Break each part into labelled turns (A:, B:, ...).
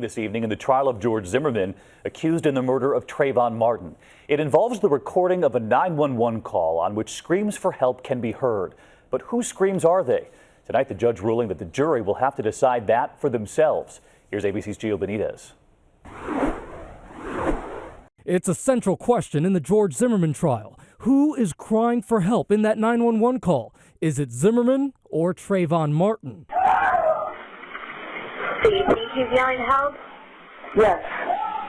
A: this evening in the trial of George Zimmerman, accused in the murder of Trayvon Martin. It involves the recording of a 911 call on which screams for help can be heard. But whose screams are they? Tonight, the judge ruling that the jury will have to decide that for themselves. Here's ABC's Gio Benitez.
B: It's a central question in the George Zimmerman trial. Who is crying for help in that 911 call? Is it Zimmerman or Trayvon Martin?
C: Do you think he's yelling help?
D: Yes.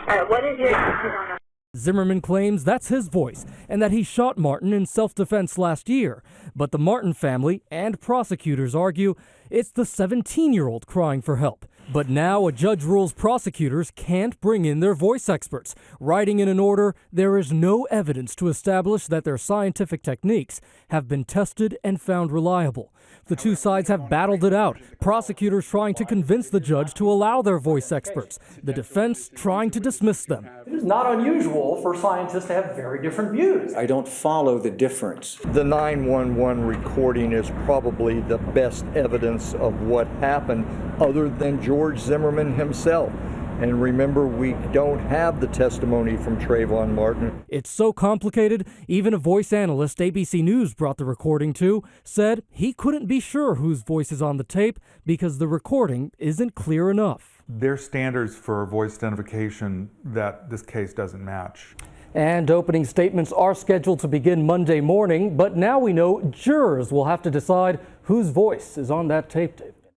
C: All right, what is your...
B: Zimmerman claims that's his voice and that he shot Martin in self-defense last year. But the Martin family and prosecutors argue it's the 17-year-old crying for help. But now a judge rules prosecutors can't bring in their voice experts, writing in an order there is no evidence to establish that their scientific techniques have been tested and found reliable. The two sides have battled it out, prosecutors trying to convince the judge to allow their voice experts, the defense trying to dismiss them.
E: It is not unusual for scientists to have very different views.
F: I don't follow the difference.
D: The 911 recording is probably the best evidence of what happened other than George Zimmerman himself. And remember, we don't have the testimony from Trayvon Martin.
B: It's so complicated, even a voice analyst ABC News brought the recording to said he couldn't be sure whose voice is on the tape because the recording isn't clear enough.
G: There's standards for voice identification that this case doesn't match.
B: And opening statements are scheduled to begin Monday morning, but now we know jurors will have to decide whose voice is on that tape.